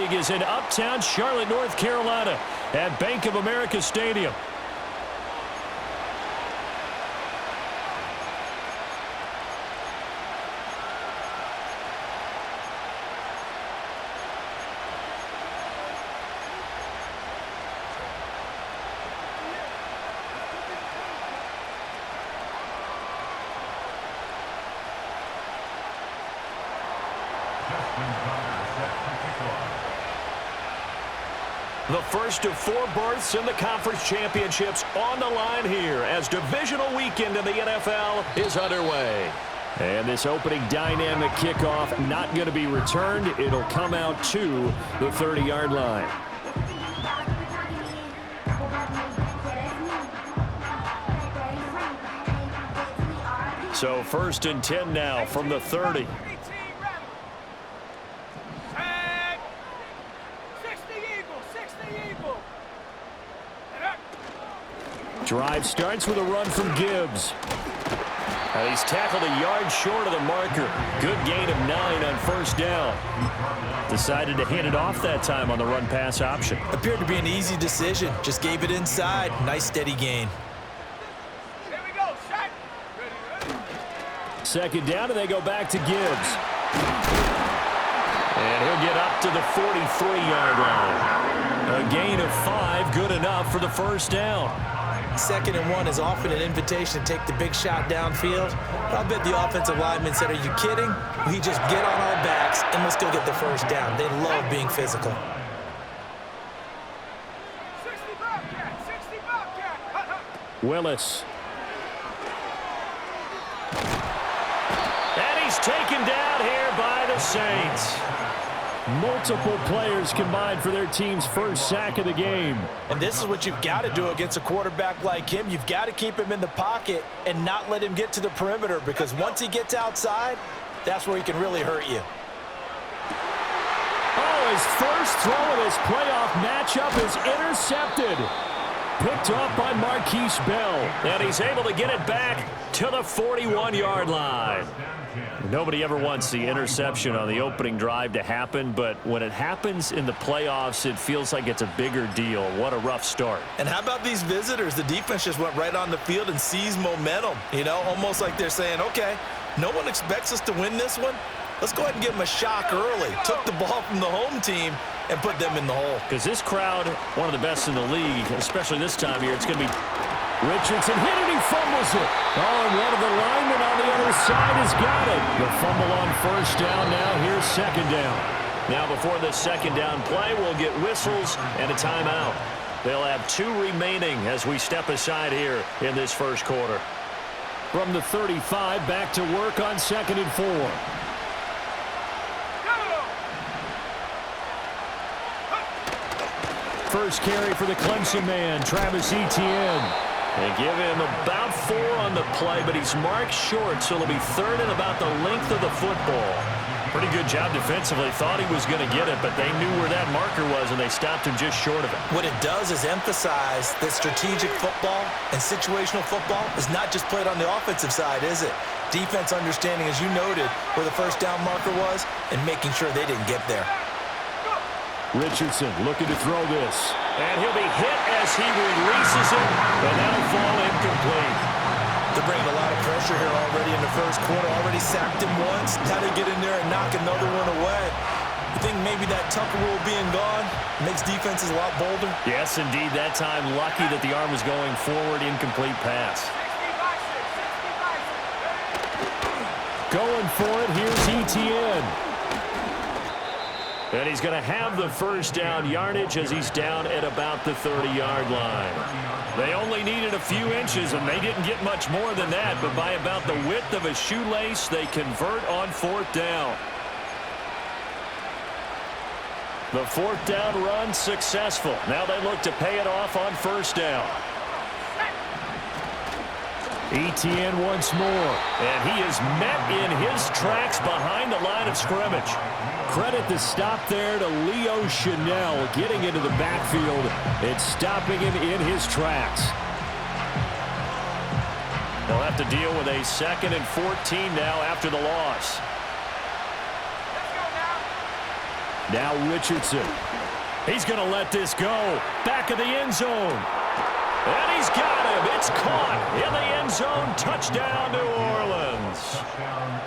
meeting is in uptown Charlotte, North Carolina at Bank of America Stadium. The first of 4 berths in the conference championships on the line here as divisional weekend in the NFL is underway. And this opening dynamic kickoff not going to be returned. It'll come out to the 30-yard line. So 1st and 10 now from the 30. Drive starts with a run from Gibbs. He's tackled a yard short of the marker. Good gain of 9 on 1st down. Decided to hand it off that time on the run-pass option. Appeared to be an easy decision. Just gave it inside. Nice steady gain. Here we go, set. Second down, and they go back to Gibbs. And he'll get up to the 43-yard line. A gain of 5, good enough for the 1st down. 2nd and 1 is often an invitation to take the big shot downfield. But I bet the offensive lineman said, are you kidding? We just get on our backs and let's go get the 1st down. They love being physical. 60 Bobcat, 60 Bobcat. Willis. And he's taken down here by the Saints. Multiple players combined for their team's first sack of the game. And this is what you've got to do against a quarterback like him. You've got to keep him in the pocket and not let him get to the perimeter, because once he gets outside, that's where he can really hurt you. Oh, his first throw of this playoff matchup is intercepted. Picked off by Marquise Bell. And he's able to get it back to the 41-yard line. Nobody ever wants the interception on the opening drive to happen, but when it happens in the playoffs, it feels like it's a bigger deal. What a rough start. And how about these visitors? The defense just went right on the field and seized momentum. You know, almost like they're saying, okay, no one expects us to win this one. Let's go ahead and give them a shock early. Took the ball from the home team and put them in the hole. Because this crowd, one of the best in the league, especially this time of year, it's going to be Richardson hit it, he fumbles it. Oh, and one of the linemen on the other side has got it. The fumble on 1st down, now here's 2nd down. Now before the 2nd down play, we'll get whistles and a timeout. They'll have 2 remaining as we step aside here in this 1st quarter. From the 35, back to work on 2nd and 4. First carry for the Clemson man, Travis Etienne. They give him about 4 on the play, but he's marked short, so it'll be 3rd and about the length of the football. Pretty good job defensively. Thought he was going to get it, but they knew where that marker was, and they stopped him just short of it. What it does is emphasize that strategic football and situational football is not just played on the offensive side, is it? Defense understanding, as you noted, where the 1st down marker was and making sure they didn't get there. Richardson looking to throw this. And he'll be hit as he releases it, and that'll fall incomplete. They're bringing a lot of pressure here already in the 1st quarter. Already sacked him once. Now they get in there and knock another one away. You think maybe that Tucker rule being gone makes defenses a lot bolder? Yes, indeed. That time, lucky that the arm was going forward. Incomplete pass. Going for it. Here's Etienne. And he's going to have the 1st down yardage as he's down at about the 30-yard line. They only needed a few inches, and they didn't get much more than that, but by about the width of a shoelace, they convert on 4th down. The 4th down run successful. Now they look to pay it off on 1st down. Etienne once more, and he is met in his tracks behind the line of scrimmage. Credit the stop there to Leo Chanel getting into the backfield and stopping him in his tracks. They'll have to deal with a 2nd and 14 now after the loss. Now Richardson. He's going to let this go. Back of the end zone. And he's got him. It's caught in the end zone. Touchdown, New Orleans.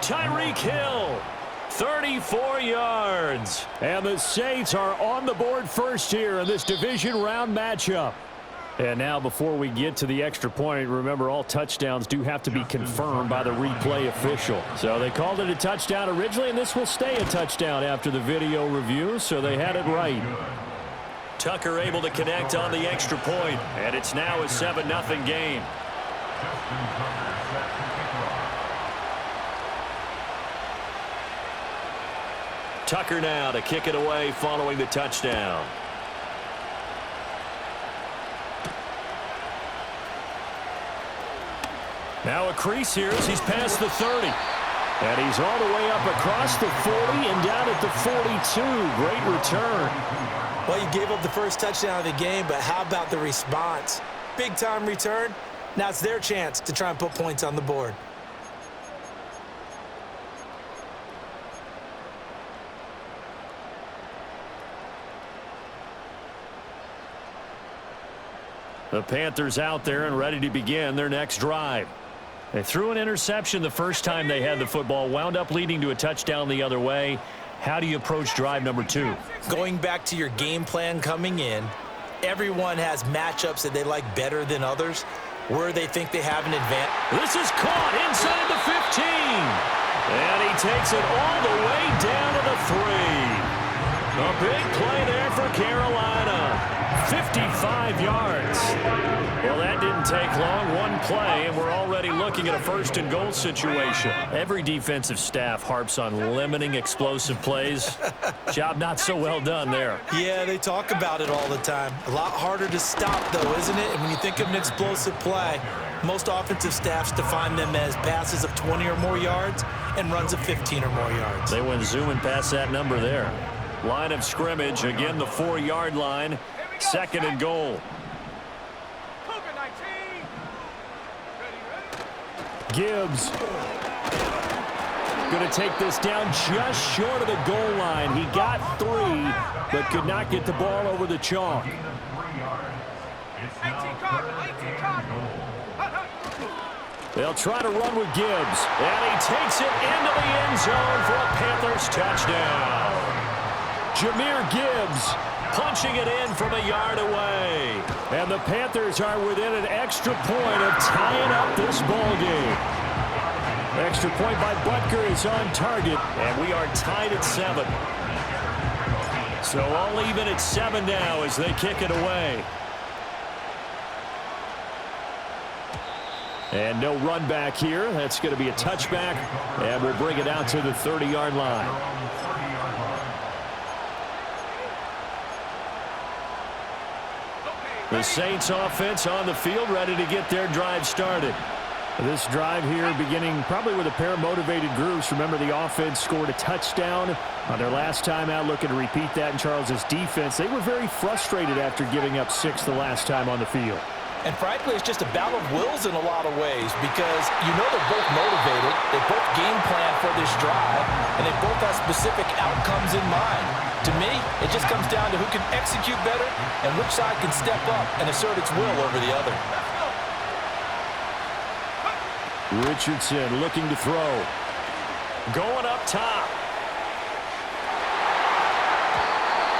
Tyreek Hill, 34 yards. And the Saints are on the board first here in this division round matchup. And now before we get to the extra point, remember all touchdowns do have to be confirmed by the replay official. So they called it a touchdown originally, and this will stay a touchdown after the video review, so they had it right. Tucker able to connect on the extra point, and it's now a 7-0 game. Tucker now to kick it away following the touchdown. Now a crease here as he's past the 30. And he's all the way up across the 40 and down at the 42. Great return. Well, you gave up the first touchdown of the game, but how about the response? Big-time return. Now it's their chance to try and put points on the board. The Panthers out there and ready to begin their next drive. They threw an interception the first time they had the football, wound up leading to a touchdown the other way. How do you approach drive number 2? Going back to your game plan coming in, everyone has matchups that they like better than others, where they think they have an advantage. This is caught inside the 15. And he takes it all the way down to the 3. A big play there for Carolina. 55 yards. Well, that didn't take long. One play, and we're already looking at a first-and-goal situation. Every defensive staff harps on limiting explosive plays. Job not so well done there. Yeah, they talk about it all the time. A lot harder to stop, though, isn't it? And when you think of an explosive play, most offensive staffs define them as passes of 20 or more yards and runs of 15 or more yards. They went zooming past that number there. Line of scrimmage, again the 4-yard line. Second and goal. Gibbs going to take this down just short of the goal line. He got 3, but could not get the ball over the chalk. They'll try to run with Gibbs, and he takes it into the end zone for a Panthers touchdown. Jahmyr Gibbs punching it in from a yard away. And the Panthers are within an extra point of tying up this ball game. Extra point by Butker is on target, and we are tied at 7. So all even at 7 now as they kick it away. And no run back here. That's going to be a touchback, and we'll bring it out to the 30-yard line. The Saints offense on the field, ready to get their drive started. This drive here beginning probably with a pair of motivated groups. Remember, the offense scored a touchdown on their last time out, looking to repeat that in Charles's defense. They were very frustrated after giving up 6 the last time on the field. And frankly, it's just a battle of wills in a lot of ways because you know they're both motivated, they both game plan for this drive, and they both have specific outcomes in mind. To me, it just comes down to who can execute better and which side can step up and assert its will over the other. Richardson looking to throw. Going up top.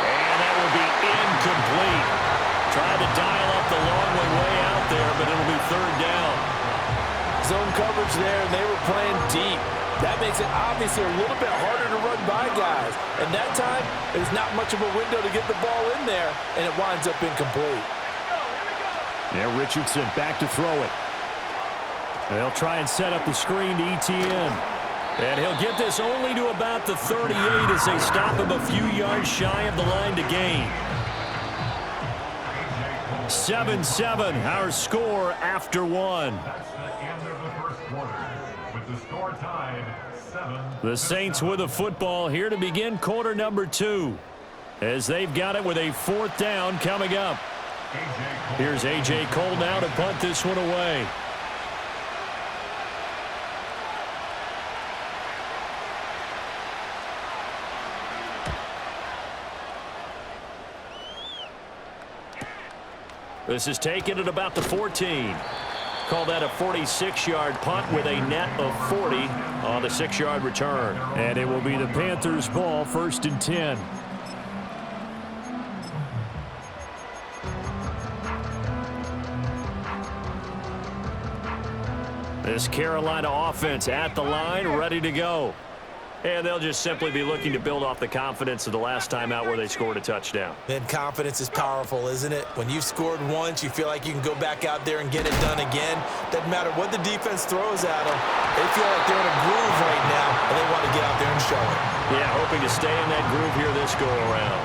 And that will be incomplete. Tried to dial up the long way out there, but it'll be 3rd down. Zone coverage there, and they were playing deep. That makes it obviously a little bit harder to run by guys. And that time, there's not much of a window to get the ball in there, and it winds up incomplete. Yeah, Richardson back to throw it. They'll try and set up the screen to Etienne. And he'll get this only to about the 38 as they stop him a few yards shy of the line to gain. 7-7, our score after 1. That's the end of the first quarter, with the score tied 7. The Saints with the football here to begin quarter number 2, as they've got it with a 4th down coming up. Here's A.J. Cole now to punt this one away. This is taken at about the 14. Call that a 46-yard punt with a net of 40 on the 6-yard return. And it will be the Panthers' ball, 1st and 10. This Carolina offense at the line, ready to go. And they'll just simply be looking to build off the confidence of the last time out where they scored a touchdown. And confidence is powerful, isn't it? When you've scored once, you feel like you can go back out there and get it done again. Doesn't matter what the defense throws at them. They feel like they're in a groove right now, and they want to get out there and show it. Yeah, hoping to stay in that groove here this go-around.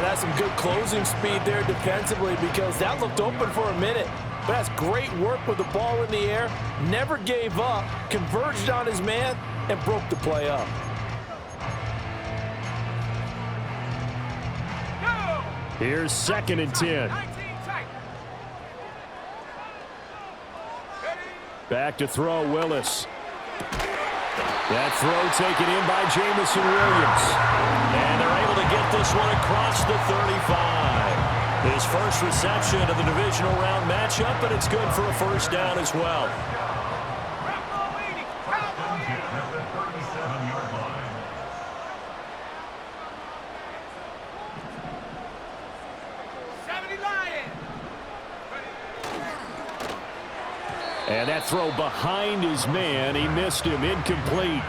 That's some good closing speed there defensively because that looked open for a minute. But that's great work with the ball in the air. Never gave up, converged on his man, and broke the play up. Here's 2nd and 10. Back to throw, Willis. That throw taken in by Jamison Williams. And they're able to get this one across the 35. His first reception of the divisional round matchup, and it's good for a 1st down as well. And that throw behind his man, he missed him, incomplete.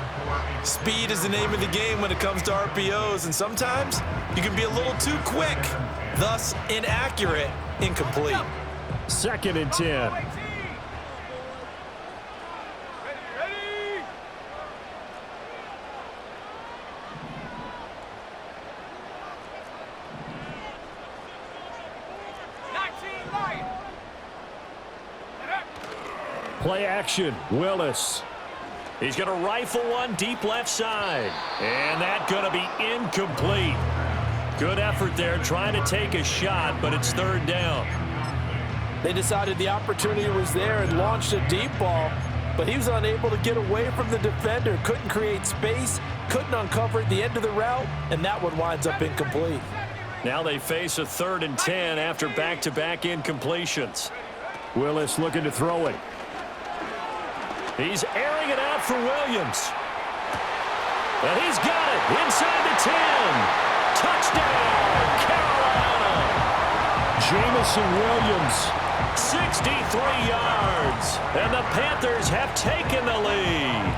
Speed is the name of the game when it comes to RPOs, and sometimes you can be a little too quick, thus inaccurate, incomplete. 2nd and 10. Play action, Willis. He's going to rifle one deep left side. And that's going to be incomplete. Good effort there trying to take a shot, but it's 3rd down. They decided the opportunity was there and launched a deep ball, but he was unable to get away from the defender, couldn't create space, couldn't uncover at the end of the route, and that one winds up incomplete. Now they face a 3rd and 10 after back-to-back incompletions. Willis looking to throw it. He's airing it out for Williams. And he's got it inside the 10. Touchdown, Carolina. Jamison Williams. 63 yards. And the Panthers have taken the lead.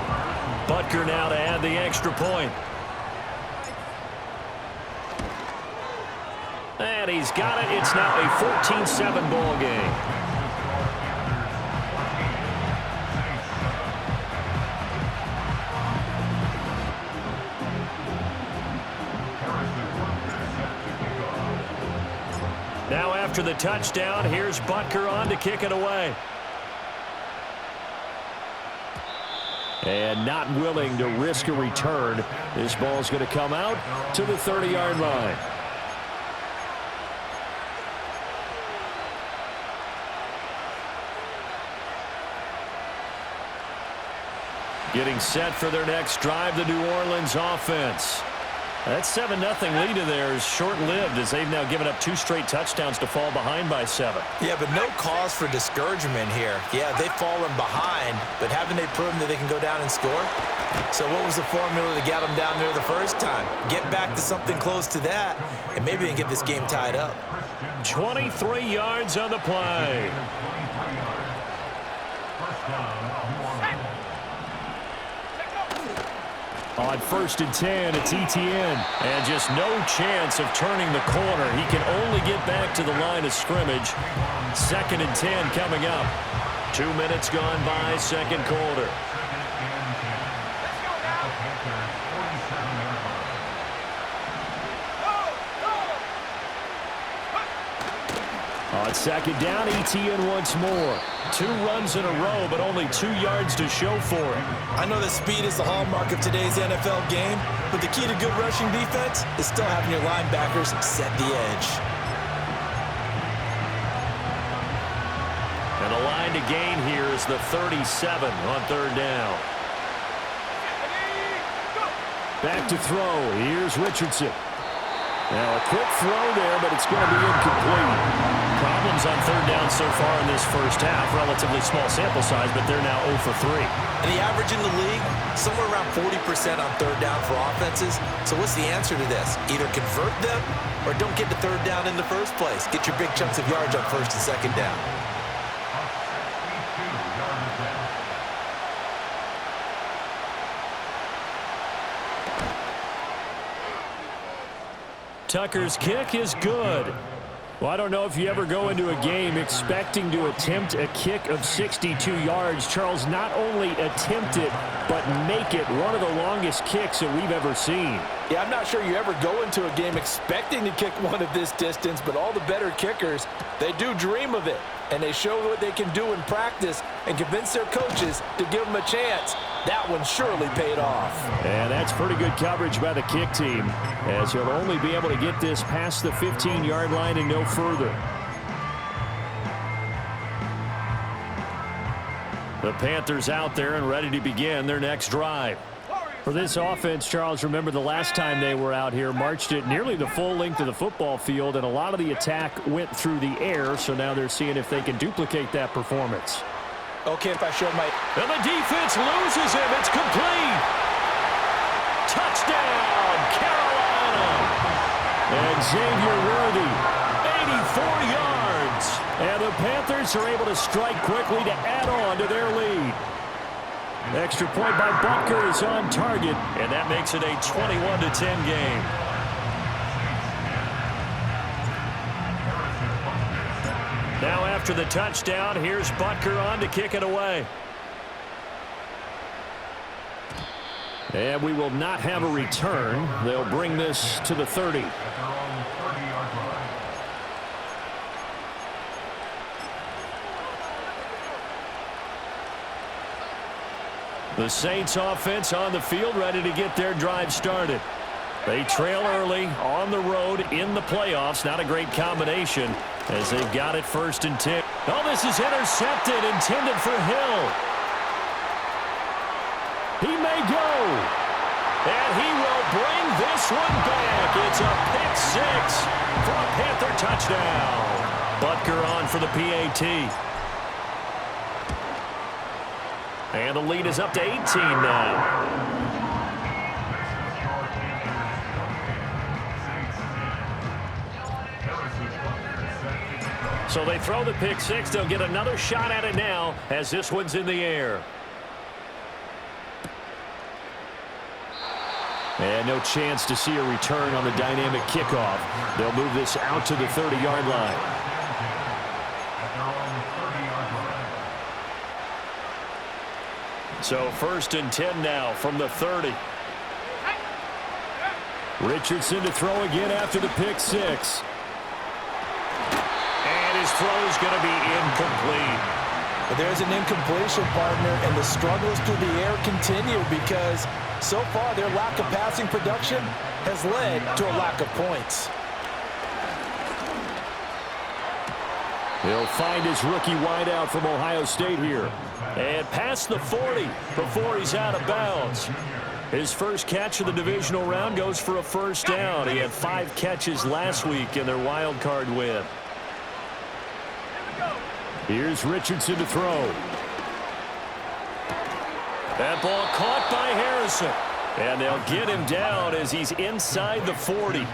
Butker now to add the extra point. And he's got it. It's now a 14-7 ball game. Now after the touchdown, here's Butker on to kick it away. And not willing to risk a return. This ball's going to come out to the 30-yard line. Getting set for their next drive, the New Orleans offense. That 7-0 lead of theirs short-lived as they've now given up 2 straight touchdowns to fall behind by 7. Yeah, but no cause for discouragement here. Yeah, they've fallen behind, but haven't they proven that they can go down and score? So what was the formula to get them down there the first time? Get back to something close to that, and maybe they can get this game tied up. 23 yards on the play. On 1st and 10, it's Etienne. And just no chance of turning the corner. He can only get back to the line of scrimmage. 2nd and 10 coming up. 2 minutes gone by, 2nd quarter. On 2nd down, Etienne once more. 2 runs in a row, but only 2 yards to show for it. I know that speed is the hallmark of today's NFL game, but the key to good rushing defense is still having your linebackers set the edge. And the line to gain here is the 37 on 3rd down. Back to throw. Here's Richardson. Now a quick throw there, but it's going to be incomplete. Problems on third down so far in this first half. Relatively small sample size, but they're now 0 for 3. And the average in the league, somewhere around 40% on third down for offenses. So what's the answer to this? Either convert them or don't get to third down in the first place. Get your big chunks of yards on first and second down. Tucker's kick is good. Well, I don't know if you ever go into a game expecting to attempt a kick of 62 yards. Charles, not only attempt it, but make it one of the longest kicks that we've ever seen. Yeah, I'm not sure you ever go into a game expecting to kick one of this distance, but all the better kickers, they do dream of it. And they show what they can do in practice and convince their coaches to give them a chance. That one surely paid off. And that's pretty good coverage by the kick team, as he'll only be able to get this past the 15-yard line and no further. The Panthers out there and ready to begin their next drive. For this offense, Charles, remember the last time they were out here, marched it nearly the full length of the football field, and a lot of the attack went through the air, so now they're seeing if they can duplicate that performance. Okay, if I show my... And the defense loses him. It's complete. Touchdown, Carolina. And Xavier Worthy, 84 yards. and the Panthers are able to strike quickly to add on to their lead. Extra point by Butker is on target, and that makes it a 21-10 game. Now after the touchdown, here's Butker on to kick it away. And we will not have a return. They'll bring this to the 30. The Saints offense on the field, ready to get their drive started. They trail early on the road in the playoffs. Not a great combination as they've got it 1st and 10. Oh, this is intercepted, intended for Hill. He may go. And he will bring this one back. It's a pick six for a Panther touchdown. Butker on for the PAT. And the lead is up to 18 now. So they throw the pick six. They'll get another shot at it now as this one's in the air. And no chance to see a return on the dynamic kickoff. They'll move this out to the 30-yard line. So 1st and 10 now from the 30. Richardson to throw again after the pick six. And his throw is going to be incomplete. But there's an incompletion, partner, and the struggles through the air continue because so far their lack of passing production has led to a lack of points. He'll find his rookie wideout from Ohio State here. And past the 40 before he's out of bounds. His first catch of the divisional round goes for a 1st down. He had 5 catches last week in their wild card win. Here's Richardson to throw. That ball caught by Harrison. And they'll get him down as he's inside the 40.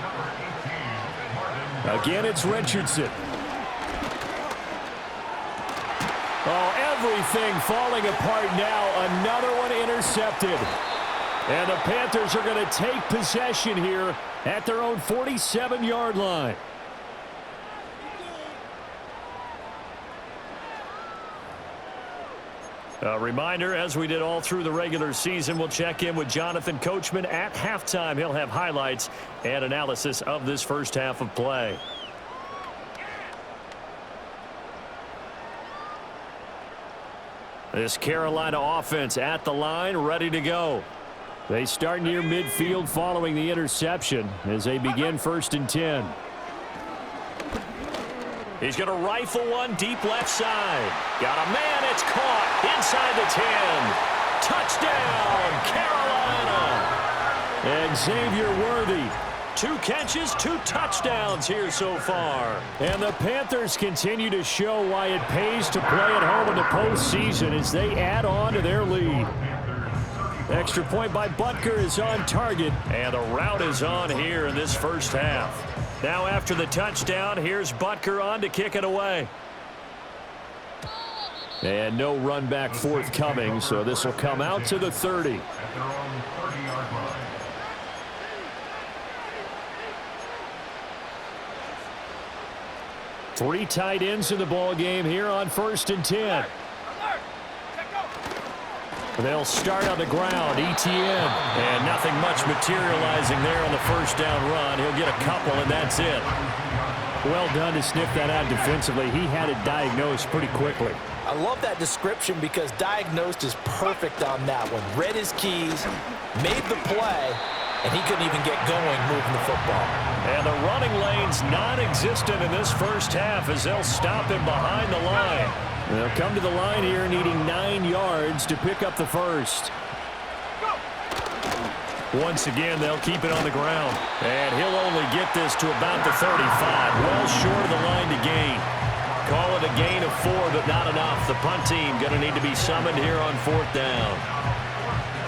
Again, it's Richardson. Oh, everything falling apart now. Another one intercepted. And the Panthers are going to take possession here at their own 47-yard line. A reminder, as we did all through the regular season, we'll check in with Jonathan Coachman at halftime. He'll have highlights and analysis of this first half of play. This Carolina offense at the line, ready to go. They start near midfield following the interception as they begin 1st and 10. He's going to rifle one deep left side. Got a man, it's caught inside the 10. Touchdown, Carolina. And Xavier Worthy 2 catches, 2 touchdowns here so far. And the Panthers continue to show why it pays to play at home in the postseason as they add on to their lead. Extra point by Butker is on target, and the route is on here in this first half. Now after the touchdown, here's Butker on to kick it away. And no run back forthcoming, so this will come out to the 30. At their own 30-yard line. Three tight ends in the ball game here on 1st and 10. Alert! Check out! They'll start on the ground. Etienne. And nothing much materializing there on the first down run. He'll get a couple, and that's it. Well done to sniff that out defensively. He had it diagnosed pretty quickly. I love that description because diagnosed is perfect on that one. Read his keys, made the play, and he couldn't even get going moving the football. And the running lane's non-existent in this first half as they'll stop him behind the line. They'll come to the line here needing 9 yards to pick up the first. Once again, they'll keep it on the ground. And he'll only get this to about the 35, well short of the line to gain. Call it a gain of 4, but not enough. The punt team going to need to be summoned here on 4th down.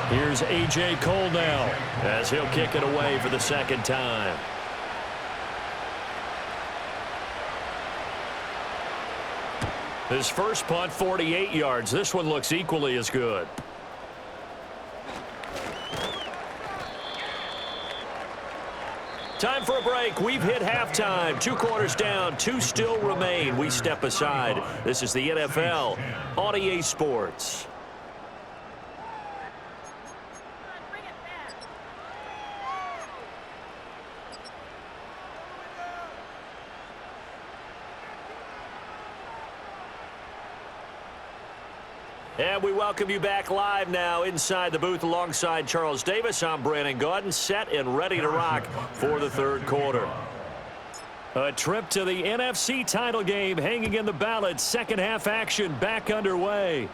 Here's A.J. Cole now as he'll kick it away for the second time. His first punt, 48 yards. This one looks equally as good. Time for a break. We've hit halftime. 2 quarters down. 2 still remain. We step aside. This is the NFL on EA Sports. And we welcome you back live now inside the booth alongside Charles Davis. I'm Brandon Gaudin, set and ready to rock for the third quarter. A trip to the NFC title game hanging in the balance. Second half action back underway.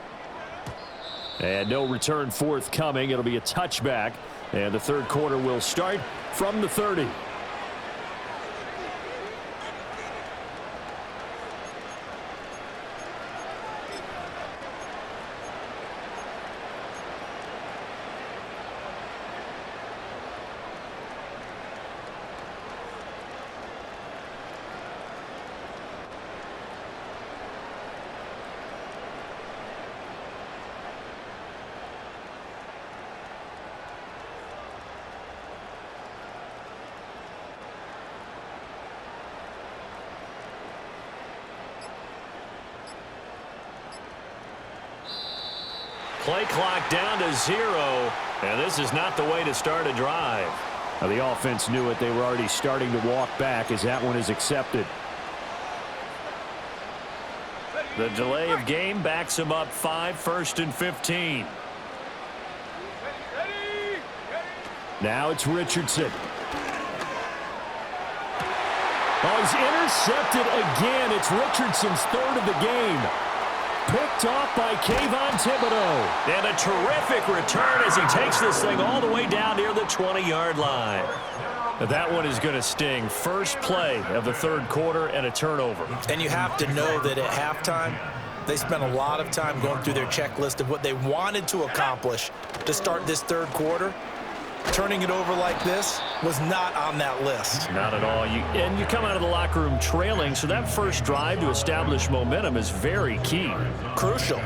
And no return forthcoming. It'll be a touchback. And the third quarter will start from the 30. Play clock down to 0, and this is not the way to start a drive. Now, the offense knew it. They were already starting to walk back as that one is accepted. The delay of game backs him up 5, 1st and 15. Now it's Richardson. Oh, he's intercepted again. It's Richardson's 3rd of the game. Picked off by Kayvon Thibodeau. And a terrific return as he takes this thing all the way down near the 20-yard line. That one is going to sting. First play of the third quarter and a turnover. And you have to know that at halftime, they spent a lot of time going through their checklist of what they wanted to accomplish to start this third quarter. Turning it over like this was not on that list. Not at all. And you come out of the locker room trailing, so that first drive to establish momentum is very key. Crucial.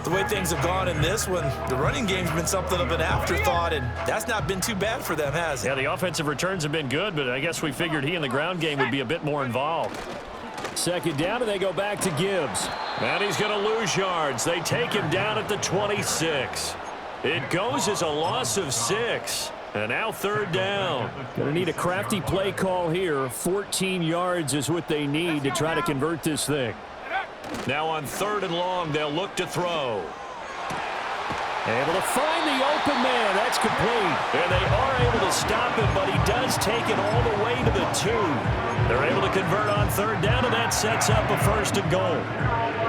The way things have gone in this one, the running game's been something of an afterthought, and that's not been too bad for them, has it? Yeah, the offensive returns have been good, but I guess we figured he in the ground game would be a bit more involved. Second down, and they go back to Gibbs. And he's going to lose yards. They take him down at the 26. It goes as a loss of 6. And now third down. Going to need a crafty play call here. 14 yards is what they need to try to convert this thing. Now on 3rd and long, they'll look to throw. Able to find the open man. That's complete. And they are able to stop him, but he does take it all the way to the 2. They're able to convert on 3rd down, and that sets up a 1st and goal.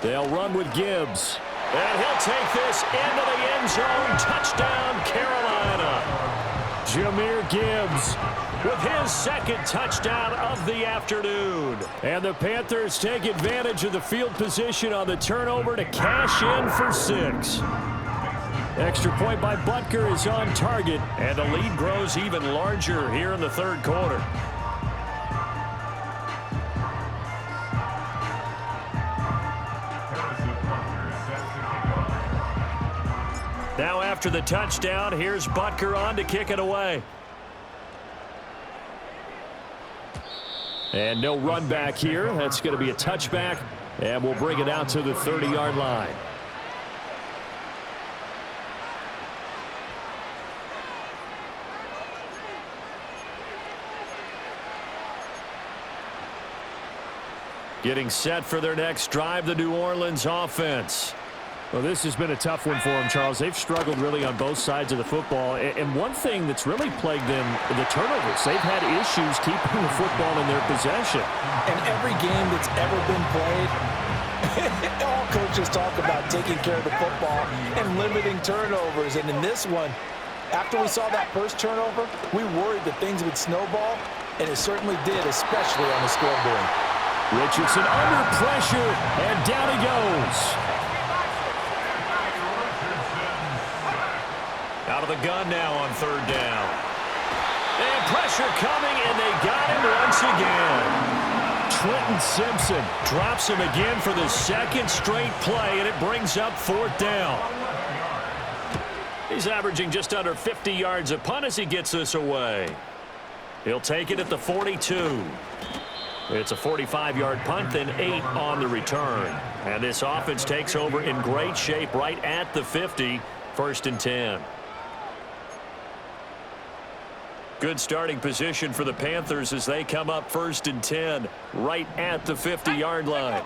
They'll run with Gibbs. And he'll take this into the end zone. Touchdown, Carolina. Jahmyr Gibbs with his second touchdown of the afternoon. And the Panthers take advantage of the field position on the turnover to cash in for 6. Extra point by Butker is on target, and the lead grows even larger here in the third quarter. Now after the touchdown, here's Butker on to kick it away. And no run back here. That's going to be a touchback, and we'll bring it out to the 30-yard line. Getting set for their next drive, the New Orleans offense. Well, this has been a tough one for them, Charles. They've struggled really on both sides of the football. And one thing that's really plagued them, the turnovers. They've had issues keeping the football in their possession. And every game that's ever been played, all coaches talk about taking care of the football and limiting turnovers. And in this one, after we saw that first turnover, we worried that things would snowball, and it certainly did, especially on the scoreboard. Richardson under pressure, and down he goes. Out of the gun now on third down. And pressure coming, and they got him once again. Trenton Simpson drops him again for the second straight play, and it brings up fourth down. He's averaging just under 50 yards a punt as he gets this away. He'll take it at the 42. It's a 45-yard punt, then 8 on the return. And this offense takes over in great shape right at the 50, 1st and 10. Good starting position for the Panthers as they come up 1st and 10, right at the 50-yard line.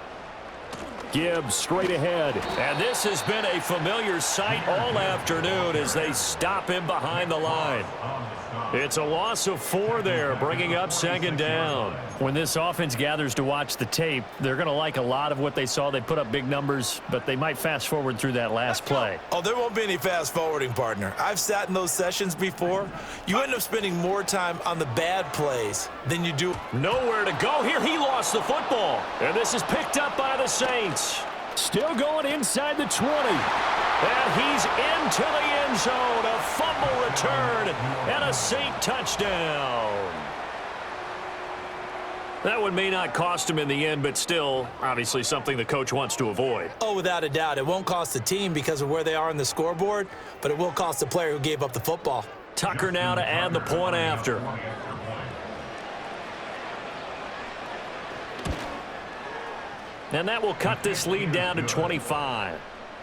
Gibbs straight ahead. And this has been a familiar sight all afternoon as they stop him behind the line. It's a loss of 4 there, bringing up 2nd down. When this offense gathers to watch the tape, they're going to like a lot of what they saw. They put up big numbers, but they might fast forward through that last play. Oh, there won't be any fast forwarding, partner. I've sat in those sessions before. You end up spending more time on the bad plays than you do. Nowhere to go here. He lost the football. And this is picked up by the Saints. Still going inside the 20. And he's into the end zone. A fumble return and a Saint touchdown. That one may not cost him in the end, but still, obviously something the coach wants to avoid. Oh, without a doubt. It won't cost the team because of where they are on the scoreboard, but it will cost the player who gave up the football. Tucker now to add the point after. And that will cut this lead down to 25.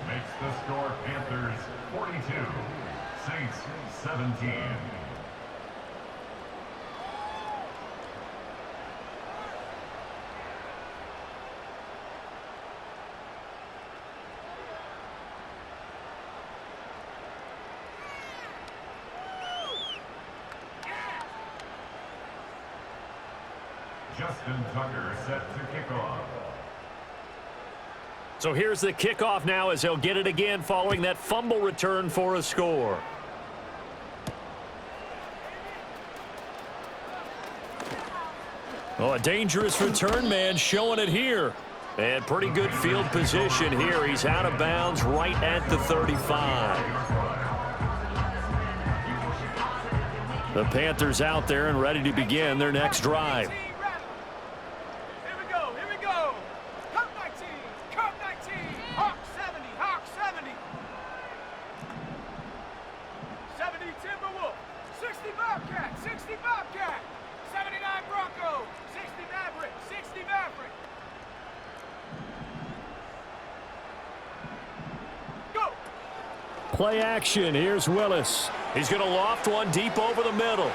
Makes the score Panthers 42, Saints 17. Justin Tucker set to kick off. So here's the kickoff now as they'll get it again following that fumble return for a score. Oh, a dangerous return man showing it here. And pretty good field position here. He's out of bounds right at the 35. The Panthers out there and ready to begin their next drive. Play action. Here's Willis. He's going to loft one deep over the middle.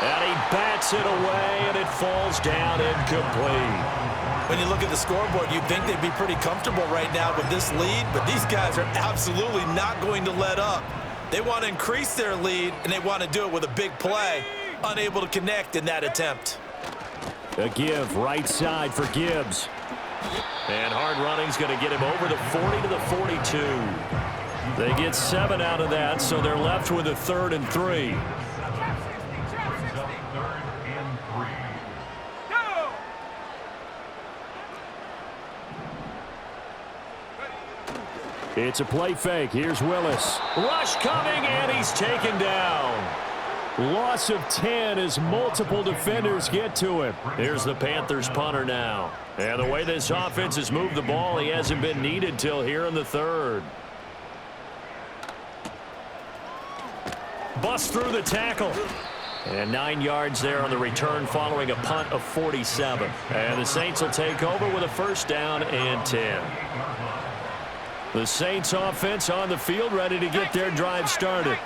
And he bats it away, and it falls down incomplete. When you look at the scoreboard, you'd think they'd be pretty comfortable right now with this lead, but these guys are absolutely not going to let up. They want to increase their lead, and they want to do it with a big play. Unable to connect in that attempt. A give right side for Gibbs. And hard running's going to get him over the 40 to the 42. They get 7 out of that, so they're left with a 3rd and 3. It's a play fake. Here's Willis. Rush coming, and he's taken down. Loss of 10 as multiple defenders get to him. Here's the Panthers punter now. And the way this offense has moved the ball, he hasn't been needed till here in the 3rd. Bust through the tackle. And 9 yards there on the return following a punt of 47. And the Saints will take over with a 1st down and 10. The Saints offense on the field, ready to get their drive started.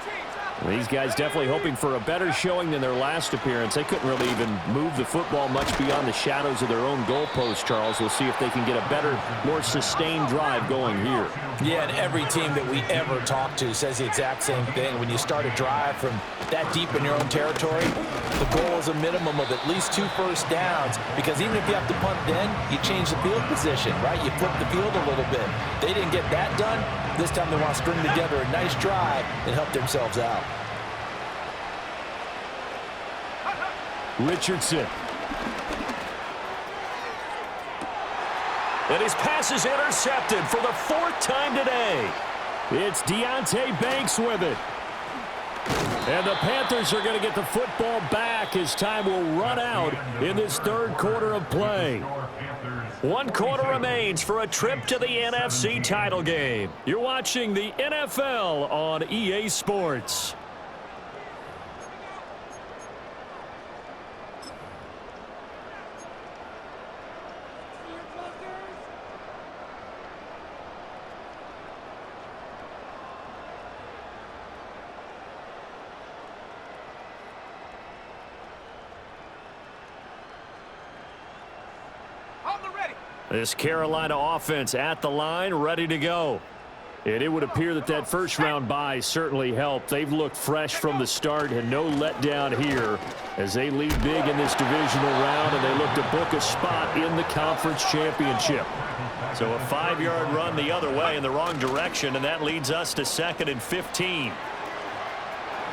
These guys definitely hoping for a better showing than their last appearance. They couldn't really even move the football much beyond the shadows of their own goalpost, Charles. We'll see if they can get a better, more sustained drive going here. Yeah, and every team that we ever talk to says the exact same thing. When you start a drive from that deep in your own territory, the goal is a minimum of at least 2 first downs, because even if you have to punt then, you change the field position, right? You flip the field a little bit. They didn't get that done. This time they want to string together a nice drive and help themselves out. Richardson. And his pass is intercepted for the 4th time today. It's Deonte Banks with it. And the Panthers are going to get the football back as time will run out in this 3rd quarter of play. 1 quarter remains for a trip to the NFC title game. You're watching the NFL on EA Sports. This Carolina offense at the line, ready to go. And it would appear that that first-round bye certainly helped. They've looked fresh from the start and no letdown here as they lead big in this divisional round, and they look to book a spot in the conference championship. So a 5-yard run the other way in the wrong direction, and that leads us to 2nd and 15.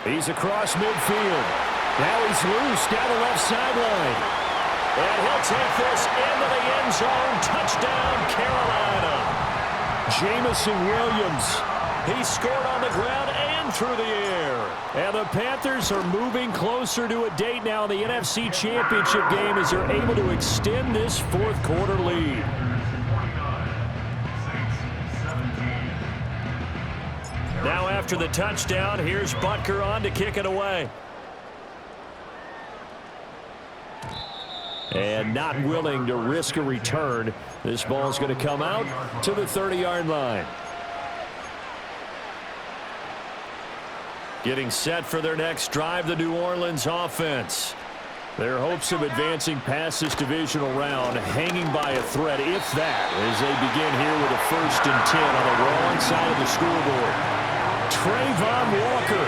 He's across midfield. Now he's loose down the left sideline. And he'll take this into the end zone. Touchdown, Carolina. Jamison Williams. He scored on the ground and through the air. And the Panthers are moving closer to a date now in the NFC Championship game as they're able to extend this 4th quarter lead. Now after the touchdown, here's Butker on to kick it away. And not willing to risk a return. This ball's going to come out to the 30-yard line. Getting set for their next drive, the New Orleans offense. Their hopes of advancing past this divisional round hanging by a thread, if that, as they begin here with a 1st and 10 on the wrong side of the scoreboard. Trayvon Walker.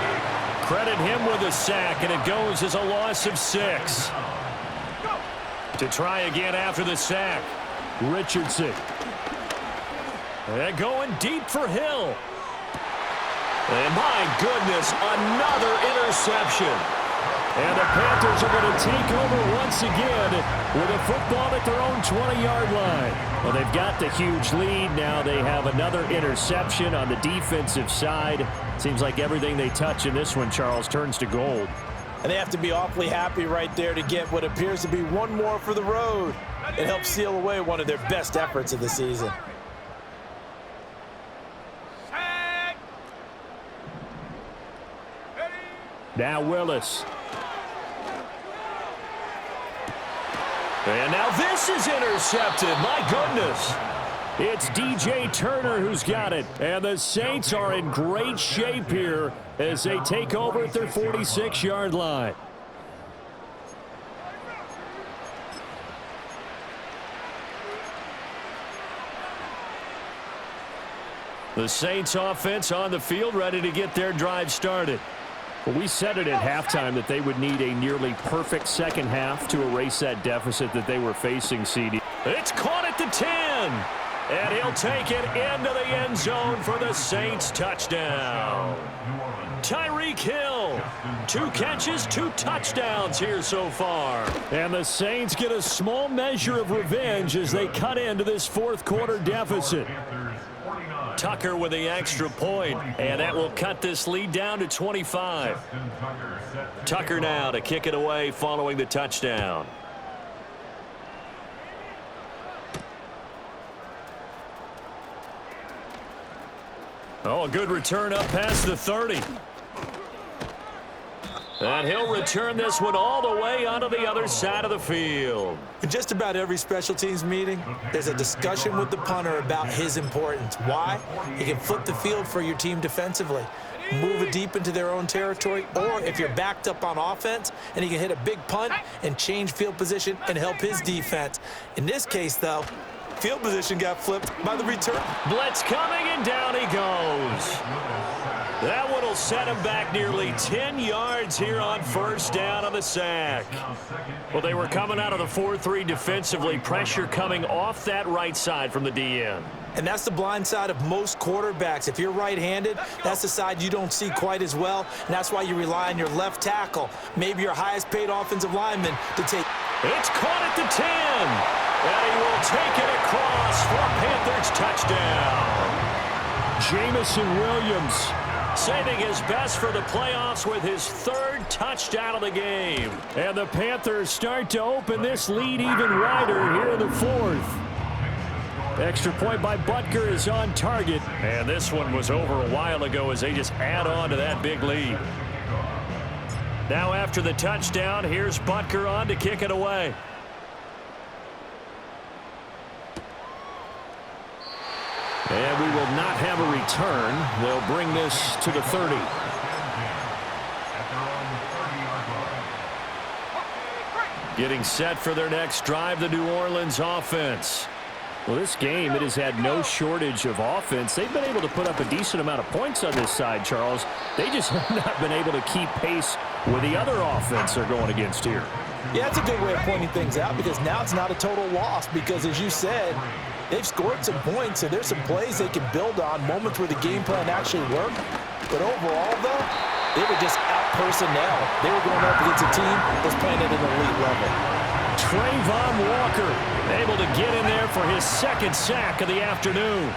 Credit him with a sack, and it goes as a loss of 6. To try again after the sack. Richardson. And going deep for Hill. And my goodness, another interception. And the Panthers are going to take over once again with a football at their own 20-yard line. Well, they've got the huge lead. Now they have another interception on the defensive side. Seems like everything they touch in this one, Charles, turns to gold. And they have to be awfully happy right there to get what appears to be one more for the road. It helps seal away one of their best efforts of the season. Now Willis. And now this is intercepted. My goodness. It's DJ Turner who's got it. And the Saints are in great shape here as they take over at their 46-yard line. The Saints offense on the field, ready to get their drive started. Well, we said it at halftime that they would need a nearly perfect second half to erase that deficit that they were facing, CD. It's caught at the 10. And he'll take it into the end zone for the Saints touchdown. Tyreek Hill, 2 catches, 2 touchdowns here so far. And the Saints get a small measure of revenge as they cut into this fourth quarter deficit. Tucker with the extra point, and that will cut this lead down to 25. Tucker now to kick it away following the touchdown. Oh, a good return up past the 30. And he'll return this one all the way onto the other side of the field. In just about every special teams meeting, there's a discussion with the punter about his importance. Why? He can flip the field for your team defensively, move it deep into their own territory, or if you're backed up on offense, and he can hit a big punt and change field position and help his defense. In this case, though, field position got flipped by the return. Blitz coming, and down he goes. That one will set him back nearly 10 yards here on first down on the sack. Well, they were coming out of the 4-3 defensively. Pressure coming off that right side from the DN. And that's the blind side of most quarterbacks. If you're right-handed, that's the side you don't see quite as well, and that's why you rely on your left tackle, maybe your highest-paid offensive lineman, to take. It's caught at the 10, and he will take it across for a Panthers touchdown. Jamison Williams saving his best for the playoffs with his 3rd touchdown of the game. And the Panthers start to open this lead even wider here in the 4th. Extra point by Butker is on target. And this one was over a while ago as they just add on to that big lead. Now after the touchdown, here's Butker on to kick it away. And we will not have a return. They'll bring this to the 30. Getting set for their next drive, the New Orleans offense. Well, this game, it has had no shortage of offense. They've been able to put up a decent amount of points on this side, Charles. They just have not been able to keep pace with the other offense they're going against here. Yeah, that's a good way of pointing things out, because now it's not a total loss, because as you said, they've scored some points, and there's some plays they can build on, moments where the game plan actually worked. But overall, though, they were just out personnel. They were going up against a team that's playing at an elite level. Trayvon Walker able to get in there for his 2nd sack of the afternoon.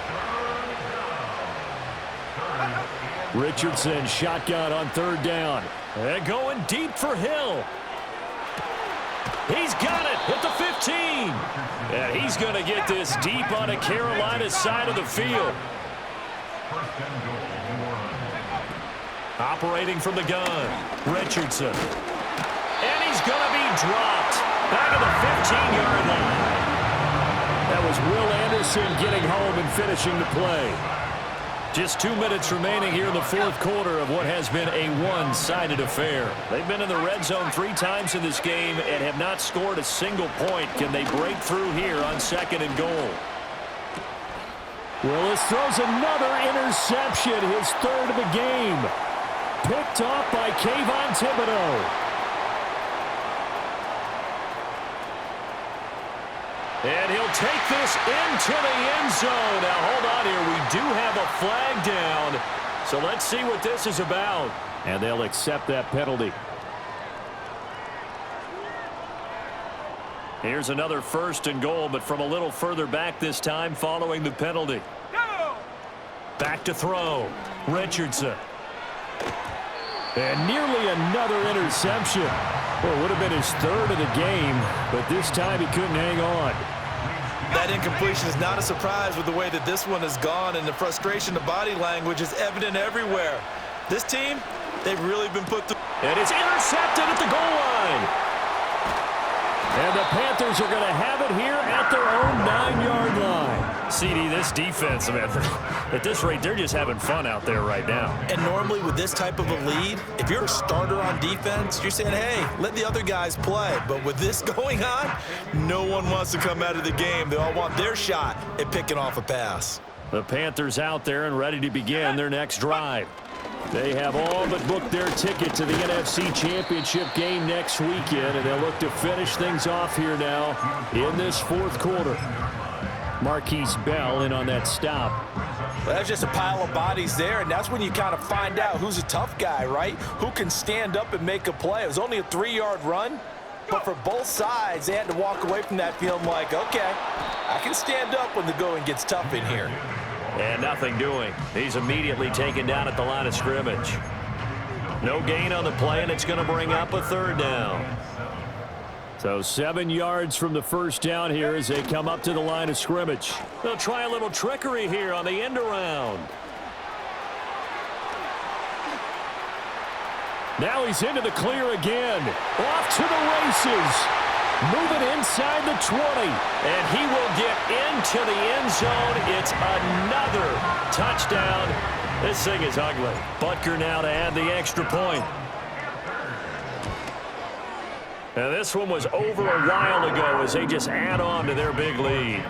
Richardson shotgun on 3rd down. And going deep for Hill. He's got it at the 15. And he's going to get this deep on the Carolina side of the field. Operating from the gun, Richardson. And he's going to be dropped back at the 15-yard line. That was Will Anderson getting home and finishing the play. Just 2 minutes remaining here in the 4th quarter of what has been a one-sided affair. They've been in the red zone 3 times in this game and have not scored a single point. Can they break through here on 2nd and goal? Willis throws another interception, his 3rd of the game. Picked off by Kayvon Thibodeau. And he'll take this into the end zone. Now, hold on here. We do have a flag down. So let's see what this is about. And they'll accept that penalty. Here's another 1st and goal, but from a little further back this time following the penalty. Back to throw. Richardson. And nearly another interception. Well, it would have been his 3rd of the game, but this time he couldn't hang on. That incompletion is not a surprise with the way that this one has gone, and the frustration, the body language is evident everywhere. This team, they've really been put through. And it's intercepted at the goal line. And the Panthers are going to have it here at their own 9-yard line. CD, this defense, man, at this rate, they're just having fun out there right now. And normally with this type of a lead, if you're a starter on defense, you're saying, hey, let the other guys play. But with this going on, no one wants to come out of the game. They all want their shot at picking off a pass. The Panthers out there and ready to begin their next drive. They have all but booked their ticket to the NFC Championship game next weekend, and they'll look to finish things off here now in this fourth quarter. Marquise Bell in on that stop. Well, that's just a pile of bodies there, and that's when you kind of find out who's a tough guy, right? Who can stand up and make a play. It was only a 3-yard run, but for both sides, they had to walk away from that feeling like, okay, I can stand up when the going gets tough in here. And nothing doing. He's immediately taken down at the line of scrimmage. No gain on the play, and it's going to bring up a third down. So 7 yards from the first down here as they come up to the line of scrimmage. They'll try a little trickery here on the end around. Now he's into the clear again. Off to the races. Moving inside the 20. And he will get into the end zone. It's another touchdown. This thing is ugly. Butker now to add the extra point. Now this one was over a while ago as they just add on to their big lead.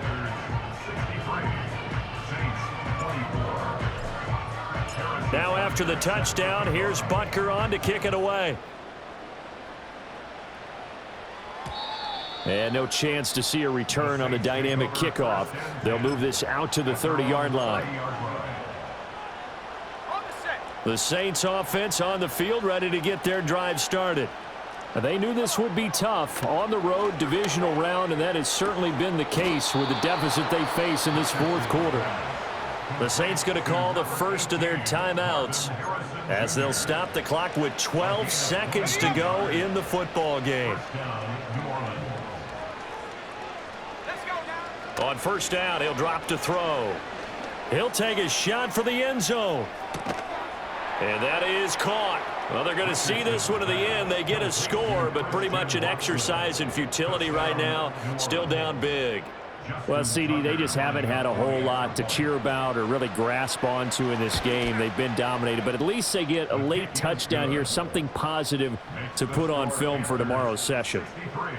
Now after the touchdown, here's Butker on to kick it away. And no chance to see a return on the dynamic kickoff. They'll move this out to the 30-yard line. The Saints offense on the field, ready to get their drive started. They knew this would be tough on the road, divisional round, and that has certainly been the case with the deficit they face in this fourth quarter. The Saints going to call the first of their timeouts as they'll stop the clock with 12 seconds to go in the football game. On first down, he'll drop to throw. He'll take a shot for the end zone. And that is caught. Well, they're going to see this one to the end. They get a score, but pretty much an exercise in futility right now. Still down big. Well, CD, they just haven't had a whole lot to cheer about or really grasp onto in this game. They've been dominated, but at least they get a late touchdown here, something positive to put on film for tomorrow's session.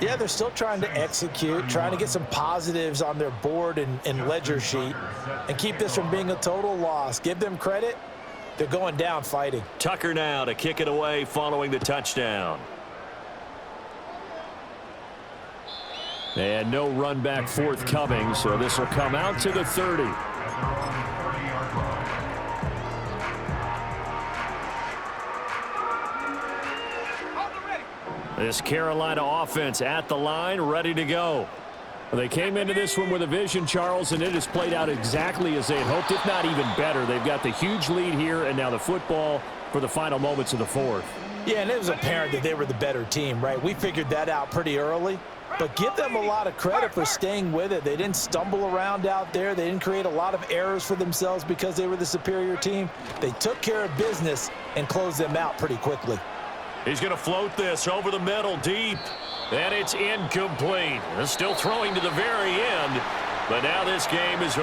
Yeah, they're still trying to execute, trying to get some positives on their board and ledger sheet and keep this from being a total loss. Give them credit. They're going down fighting. Tucker now to kick it away following the touchdown. And no run back forthcoming, so this will come out to the 30. This Carolina offense at the line, ready to go. They came into this one with a vision, Charles, and it has played out exactly as they had hoped, if not even better. They've got the huge lead here, and now the football for the final moments of the fourth. Yeah, and it was apparent that they were the better team, right? We figured that out pretty early, but give them a lot of credit for staying with it. They didn't stumble around out there. They didn't create a lot of errors for themselves because they were the superior team. They took care of business and closed them out pretty quickly. He's going to float this over the middle deep. And it's incomplete. Still throwing to the very end. But now this game is over.